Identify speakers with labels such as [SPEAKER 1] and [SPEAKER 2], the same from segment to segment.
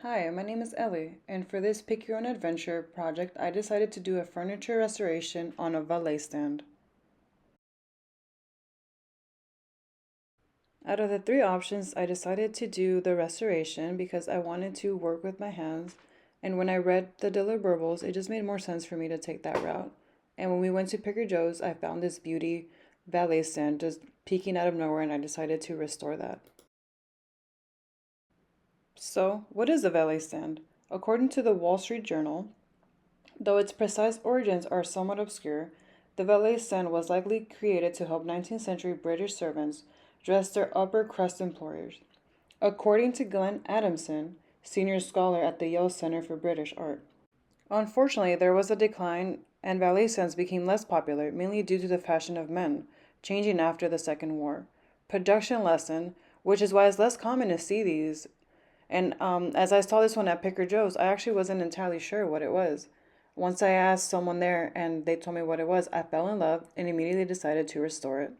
[SPEAKER 1] Hi, my name is Ellie, and for this Pick Your Own Adventure project, I decided to do a furniture restoration on a valet stand. Out of the three options, I decided to do the restoration because I wanted to work with my hands, and when I read the deliverables, it just made more sense for me to take that route. And when we went to Picker Joe's, I found this beauty valet stand just peeking out of nowhere, and I decided to restore that. So, what is a valet stand? According to the Wall Street Journal, though its precise origins are somewhat obscure, the valet stand was likely created to help 19th century British servants dress their upper crust employers, according to Glenn Adamson, senior scholar at the Yale Center for British Art. Unfortunately, there was a decline, and valet stands became less popular, mainly due to the fashion of men, changing after the Second War. Production lesson, which is why it's less common to see these. And as I saw this one at Picker Joe's, I actually wasn't entirely sure what it was. Once I asked someone there and they told me what it was, I fell in love and immediately decided to restore it.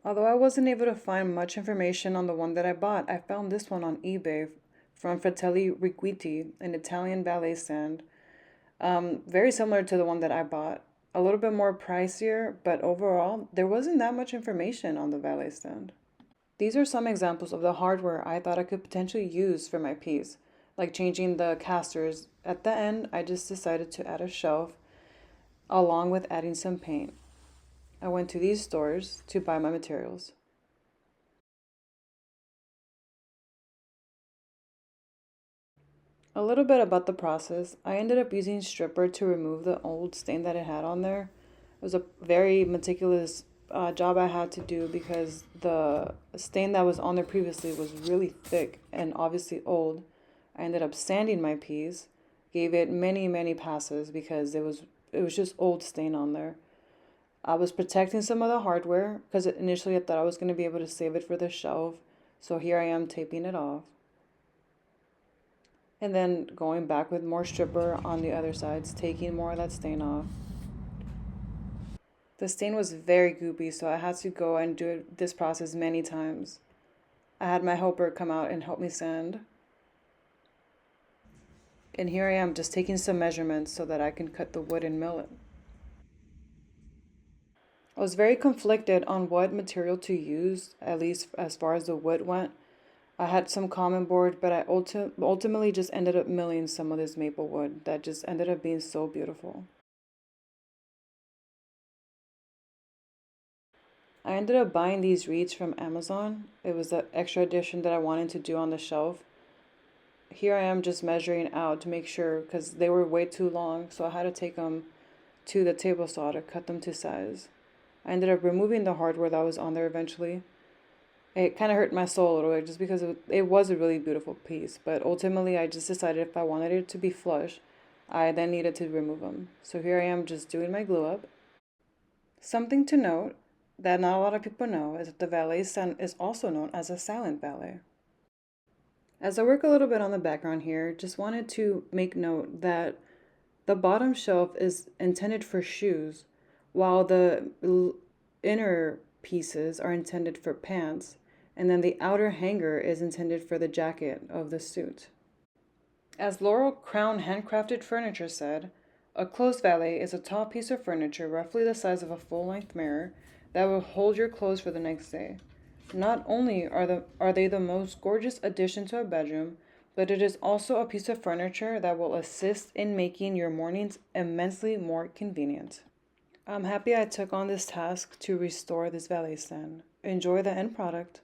[SPEAKER 1] Although I wasn't able to find much information on the one that I bought, I found this one on eBay from Fratelli Riquiti, an Italian valet stand. Very similar to the one that I bought. A little bit more pricier, but overall, there wasn't that much information on the valet stand. These are some examples of the hardware I thought I could potentially use for my piece, like changing the casters. At the end, I just decided to add a shelf along with adding some paint. I went to these stores to buy my materials. A little bit about the process. I ended up using stripper to remove the old stain that it had on there. It was a very meticulous job I had to do because the stain that was on there previously was really thick and obviously old. I ended up sanding my piece, gave it many passes because it was just old stain on there. I was protecting some of the hardware because initially I thought I was going to be able to save it for the shelf. So here I am taping it off. And then going back with more stripper on the other sides, taking more of that stain off. The stain was very goopy, so I had to go and do this process many times. I had my helper come out and help me sand. And here I am just taking some measurements so that I can cut the wood and mill it. I was very conflicted on what material to use, at least as far as the wood went. I had some common board, but I ultimately just ended up milling some of this maple wood that just ended up being so beautiful. I ended up buying these reeds from Amazon. It was the extra edition that I wanted to do on the shelf. Here I am just measuring out to make sure because they were way too long, so I had to take them to the table saw to cut them to size. I ended up removing the hardware that was on there eventually. It kind of hurt my soul a little bit just because it was a really beautiful piece, but ultimately I just decided if I wanted it to be flush, I then needed to remove them. So here I am just doing my glue up. Something to note that not a lot of people know is that the valet stand is also known as a silent valet. As I work a little bit on the background here, just wanted to make note that the bottom shelf is intended for shoes, while the inner pieces are intended for pants, and then the outer hanger is intended for the jacket of the suit. As Laurel Crown Handcrafted Furniture said, a clothes valet is a tall piece of furniture roughly the size of a full-length mirror that will hold your clothes for the next day. Not only are they the most gorgeous addition to a bedroom, but it is also a piece of furniture that will assist in making your mornings immensely more convenient. I'm happy I took on this task to restore this valet stand. Enjoy the end product.